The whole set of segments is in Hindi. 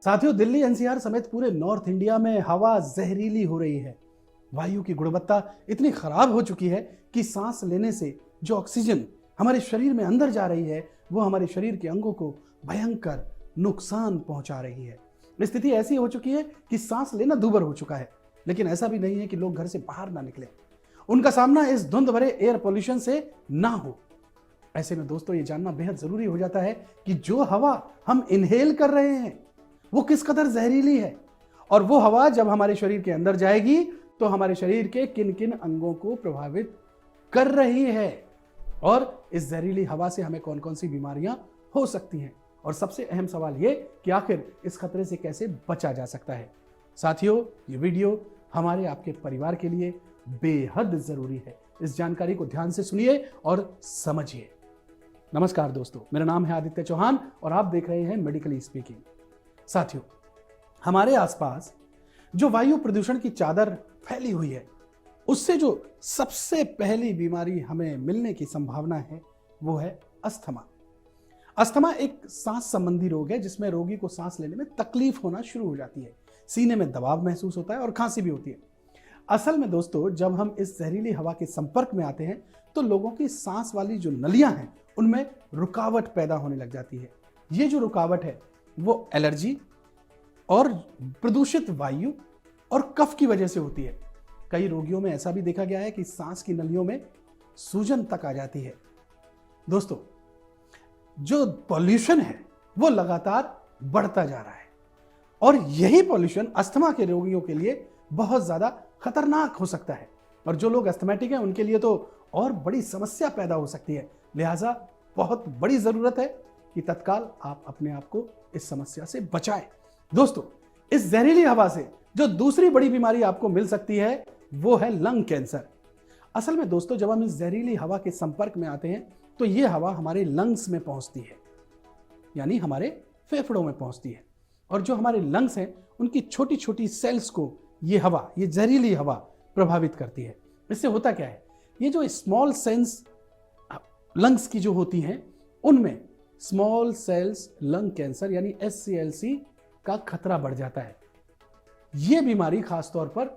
साथियों, दिल्ली एनसीआर समेत पूरे नॉर्थ इंडिया में हवा जहरीली हो रही है। वायु की गुणवत्ता इतनी खराब हो चुकी है कि सांस लेने से जो ऑक्सीजन हमारे शरीर में अंदर जा रही है वो हमारे शरीर के अंगों को भयंकर नुकसान पहुंचा रही है। स्थिति ऐसी हो चुकी है कि सांस लेना दूभर हो चुका है। लेकिन ऐसा भी नहीं है कि लोग घर से बाहर ना निकले, उनका सामना इस धुंध भरे एयर पोल्यूशन से ना हो। ऐसे में दोस्तों ये जानना बेहद जरूरी हो जाता है कि जो हवा हम इनहेल कर रहे हैं वो किस कदर जहरीली है, और वो हवा जब हमारे शरीर के अंदर जाएगी तो हमारे शरीर के किन किन अंगों को प्रभावित कर रही है, और इस जहरीली हवा से हमें कौन कौन सी बीमारियां हो सकती हैं, और सबसे अहम सवाल ये कि आखिर इस खतरे से कैसे बचा जा सकता है। साथियों, ये वीडियो हमारे आपके परिवार के लिए बेहद जरूरी है। इस जानकारी को ध्यान से सुनिए और समझिए। नमस्कार दोस्तों, मेरा नाम है आदित्य चौहान और आप देख रहे हैं मेडिकली स्पीकिंग। साथियों, हमारे आसपास जो वायु प्रदूषण की चादर फैली हुई है उससे जो सबसे पहली बीमारी हमें मिलने की संभावना है वो है अस्थमा। अस्थमा एक सांस संबंधी रोग है जिसमें रोगी को सांस लेने में तकलीफ होना शुरू हो जाती है, सीने में दबाव महसूस होता है और खांसी भी होती है। असल में दोस्तों, जब हम इस जहरीली हवा के संपर्क में आते हैं तो लोगों की सांस वाली जो नलियां हैं उनमें रुकावट पैदा होने लग जाती है। ये जो रुकावट है वो एलर्जी और प्रदूषित वायु और कफ की वजह से होती है। कई रोगियों में ऐसा भी देखा गया है कि सांस की नलियों में सूजन तक आ जाती है। दोस्तों, जो पॉल्यूशन है वो लगातार बढ़ता जा रहा है और यही पॉल्यूशन अस्थमा के रोगियों के लिए बहुत ज्यादा खतरनाक हो सकता है, और जो लोग अस्थमैटिक हैं उनके लिए तो और बड़ी समस्या पैदा हो सकती है। लिहाजा बहुत बड़ी जरूरत है कि तत्काल आप अपने आप को इस समस्या से बचाएं। दोस्तों, इस जहरीली हवा से जो दूसरी बड़ी बीमारी आपको मिल सकती है वो है लंग कैंसर। असल में दोस्तों, जब हम इस जहरीली हवा के संपर्क में आते हैं तो ये हवा हमारे लंग्स में पहुंचती है, यानी हमारे फेफड़ों में पहुंचती है, और जो हमारे लंग्स हैं उनकी छोटी छोटी सेल्स को ये हवा, ये जहरीली हवा प्रभावित करती है। इससे होता क्या है, ये जो स्मॉल सेल्स लंग्स की जो होती हैं उनमें स्मॉल सेल्स लंग कैंसर यानी SCLC का खतरा बढ़ जाता है। यह बीमारी खासतौर पर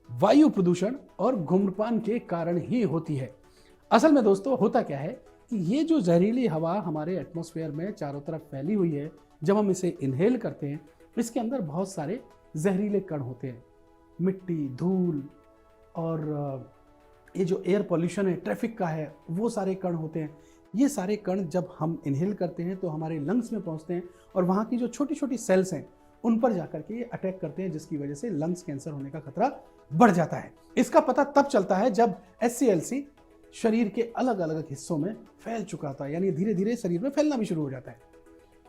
वायु प्रदूषण और धूम्रपान के कारण ही होती है। असल में दोस्तों होता क्या है कि ये जो जहरीली हवा हमारे एटमॉस्फेयर में चारों तरफ फैली हुई है, जब हम इसे इनहेल करते हैं इसके अंदर बहुत सारे जहरीले कण होते हैं। मिट्टी, धूल और ये जो एयर पॉल्यूशन है, ट्रैफिक का है, वो सारे कण होते हैं। ये सारे कण जब हम इनहेल करते हैं तो हमारे लंग्स में पहुंचते हैं और वहाँ की जो छोटी छोटी सेल्स हैं उन पर जाकर के ये अटैक करते हैं, जिसकी वजह से लंग्स कैंसर होने का खतरा बढ़ जाता है। इसका पता तब चलता है जब SCLC शरीर के अलग अलग हिस्सों में फैल चुका था, यानी धीरे धीरे शरीर में फैलना भी शुरू हो जाता है।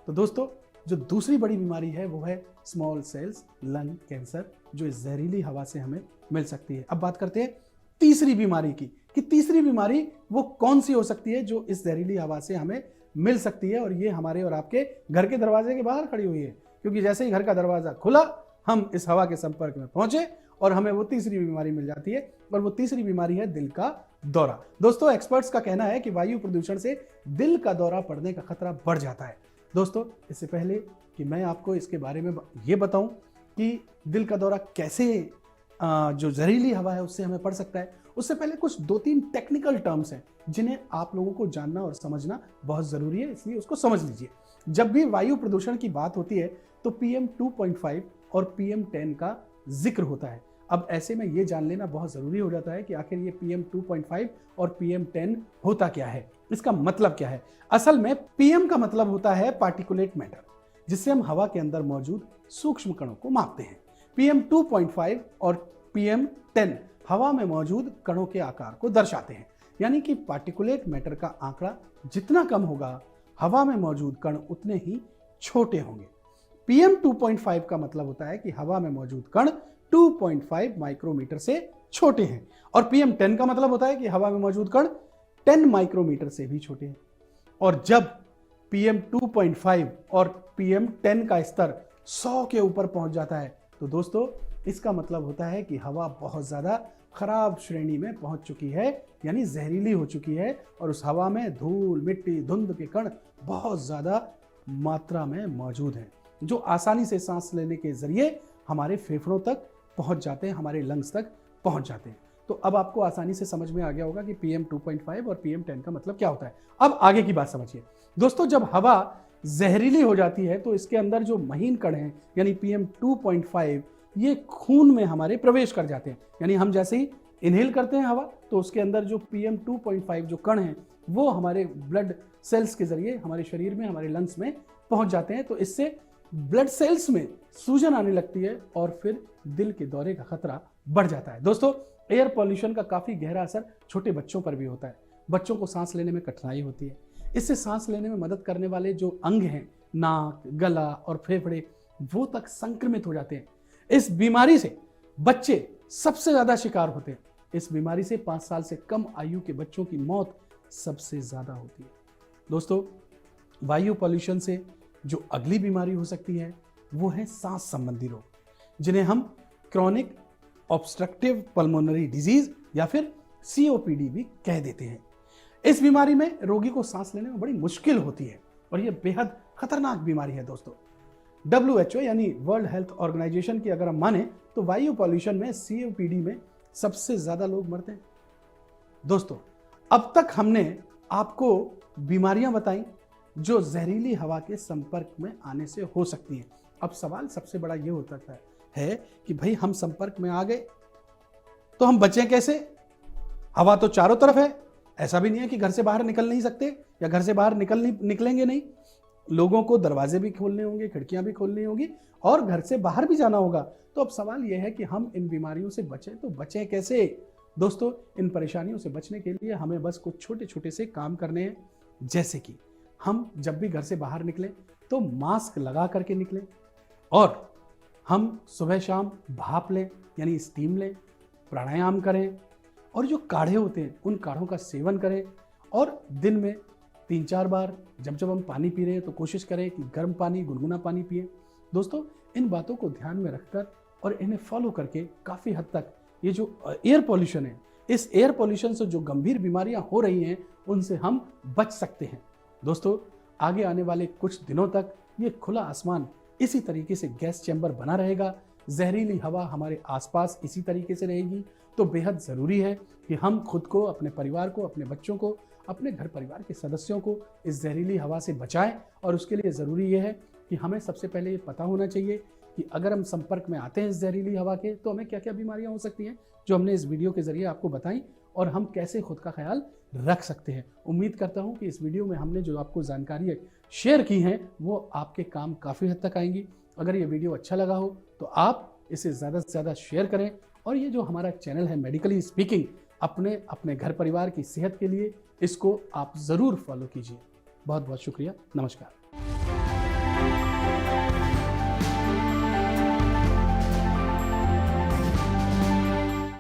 तो दोस्तों, जो दूसरी बड़ी बीमारी है वो है स्मॉल सेल्स लंग कैंसर, जो इस जहरीली हवा से हमें मिल सकती है। अब बात करते हैं तीसरी बीमारी की, कि तीसरी बीमारी वो कौन सी हो सकती है जो इस जहरीली हवा से हमें मिल सकती है, और ये हमारे और आपके घर के दरवाजे के बाहर खड़ी हुई है, क्योंकि जैसे ही घर का दरवाजा खुला हम इस हवा के संपर्क में पहुंचे और हमें वो तीसरी बीमारी मिल जाती है, और वो तीसरी बीमारी है दिल का दौरा। दोस्तों, एक्सपर्ट्स का कहना है कि वायु प्रदूषण से दिल का दौरा पड़ने का खतरा बढ़ जाता है। दोस्तों, इससे पहले कि मैं आपको इसके बारे में ये बताऊं कि दिल का दौरा कैसे जो जहरीली हवा है उससे हमें पड़ सकता है, उससे पहले कुछ 2-3 टेक्निकल टर्म्स हैं जिन्हें आप लोगों को जानना और समझना बहुत जरूरी है, इसलिए उसको समझ लीजिए। जब भी वायु प्रदूषण की बात होती है तो PM 2.5 और PM 10 का जिक्र होता है। अब ऐसे में ये जान लेना बहुत जरूरी हो जाता है कि आखिर ये PM 2.5 और PM 10 होता क्या है, इसका मतलब क्या है। असल में PM का मतलब होता है पार्टिकुलेट मैटर, जिससे हम हवा के अंदर मौजूद सूक्ष्म कणों को मापते हैं। PM 2.5 और PM 10 हवा में मौजूद कणों के आकार को दर्शाते हैं, यानी कि पार्टिकुलेट मैटर का आंकड़ा जितना कम होगा हवा में मौजूद कण उतने ही छोटे होंगे। PM 2.5 का मतलब होता है कि हवा में मौजूद कण 2.5 माइक्रोमीटर से छोटे हैं, और PM 10 का मतलब होता है कि हवा में मौजूद कण 10 माइक्रोमीटर से भी छोटे हैं। और जब PM 2.5 और PM 10 का स्तर 100 के ऊपर पहुंच जाता है तो दोस्तों इसका मतलब होता है कि हवा बहुत ज्यादा खराब श्रेणी में पहुंच चुकी है, यानी जहरीली हो चुकी है। और उस हवा में धूल, मिट्टी, धुंध के कण बहुत ज्यादा मात्रा में मौजूद हैं, जो आसानी से सांस लेने के जरिए हमारे फेफड़ों तक पहुंच जाते हैं, हमारे लंग्स तक पहुंच जाते हैं। तो अब आपको आसानी से समझ में आ गया होगा कि PM 2.5 और PM 10 का मतलब क्या होता है। अब आगे की बात समझिए दोस्तों, जब हवा जहरीली हो जाती है तो इसके अंदर जो महीन कण हैं यानी PM 2.5 ये खून में हमारे प्रवेश कर जाते हैं। यानी हम जैसे ही इनहेल करते हैं हवा तो उसके अंदर जो PM 2.5 जो कण हैं वो हमारे ब्लड सेल्स के जरिए हमारे शरीर में, हमारे लंग्स में पहुंच जाते हैं। तो इससे ब्लड सेल्स में सूजन आने लगती है और फिर दिल के दौरे का खतरा बढ़ जाता है। दोस्तों, एयर पॉल्यूशन का काफी गहरा असर छोटे बच्चों पर भी होता है। बच्चों को सांस लेने में कठिनाई होती है। इससे सांस लेने में मदद करने वाले जो अंग हैं, नाक, गला और फेफड़े, वो तक संक्रमित हो जाते हैं। इस बीमारी से बच्चे सबसे ज्यादा शिकार होते हैं। इस बीमारी से 5 साल से कम आयु के बच्चों की मौत सबसे ज्यादा होती है। दोस्तों, वायु पॉल्यूशन से जो अगली बीमारी हो सकती है वो है सांस संबंधी रोग, जिन्हें हम क्रॉनिक ऑब्स्ट्रक्टिव पल्मोनरी डिजीज या फिर COPD भी कह देते हैं। इस बीमारी में रोगी को सांस लेने में बड़ी मुश्किल होती है और यह बेहद खतरनाक बीमारी है। दोस्तों, WHO यानी वर्ल्ड हेल्थ ऑर्गेनाइजेशन की अगर हम माने तो वायु पॉल्यूशन में COPD में सबसे ज्यादा लोग मरते हैं। दोस्तों, अब तक हमने आपको बीमारियां बताई जो जहरीली हवा के संपर्क में आने से हो सकती हैं। अब सवाल सबसे बड़ा ये होता है कि भाई हम संपर्क में आ गए तो हम बचें कैसे? हवा तो चारों तरफ है, ऐसा भी नहीं है कि घर से बाहर निकल नहीं सकते या घर से बाहर निकलेंगे नहीं। लोगों को दरवाजे भी खोलने होंगे, खिड़कियां भी खोलनी होगी और घर से बाहर भी जाना होगा। तो अब सवाल यह है कि हम इन बीमारियों से बचें तो बचें कैसे? दोस्तों, इन परेशानियों से बचने के लिए हमें बस कुछ छोटे छोटे से काम करने हैं, जैसे कि हम जब भी घर से बाहर निकलें तो मास्क लगा करके निकलें और हम सुबह शाम भाप लें यानी स्टीम लें, प्राणायाम करें और जो काढ़े होते हैं उन काढ़ों का सेवन करें और दिन में 3-4 बार जब हम पानी पी रहे हैं तो कोशिश करें कि गर्म पानी, गुनगुना पानी पिए। दोस्तों, इन बातों को ध्यान में रखकर और इन्हें फॉलो करके काफ़ी हद तक ये जो एयर पॉल्यूशन है, इस एयर पॉल्यूशन से जो गंभीर बीमारियां हो रही हैं उनसे हम बच सकते हैं। दोस्तों, आगे आने वाले कुछ दिनों तक ये खुला आसमान इसी तरीके से गैस चैम्बर बना रहेगा, जहरीली हवा हमारे आसपास इसी तरीके से रहेगी। तो बेहद ज़रूरी है कि हम खुद को, अपने परिवार को, अपने बच्चों को, अपने घर परिवार के सदस्यों को इस जहरीली हवा से बचाएं। और उसके लिए ज़रूरी यह है कि हमें सबसे पहले ये पता होना चाहिए कि अगर हम संपर्क में आते हैं इस जहरीली हवा के तो हमें क्या क्या बीमारियां हो सकती हैं, जो हमने इस वीडियो के जरिए आपको बताई, और हम कैसे खुद का ख्याल रख सकते हैं। उम्मीद करता हूं कि इस वीडियो में हमने जो आपको जानकारी शेयर की हैं वो आपके काम काफ़ी हद तक आएंगी। अगर ये वीडियो अच्छा लगा हो तो आप इसे ज़्यादा से ज़्यादा शेयर करें और ये जो हमारा चैनल है मेडिकली स्पीकिंग, अपने घर परिवार की सेहत के लिए इसको आप ज़रूर फॉलो कीजिए। बहुत बहुत शुक्रिया। नमस्कार।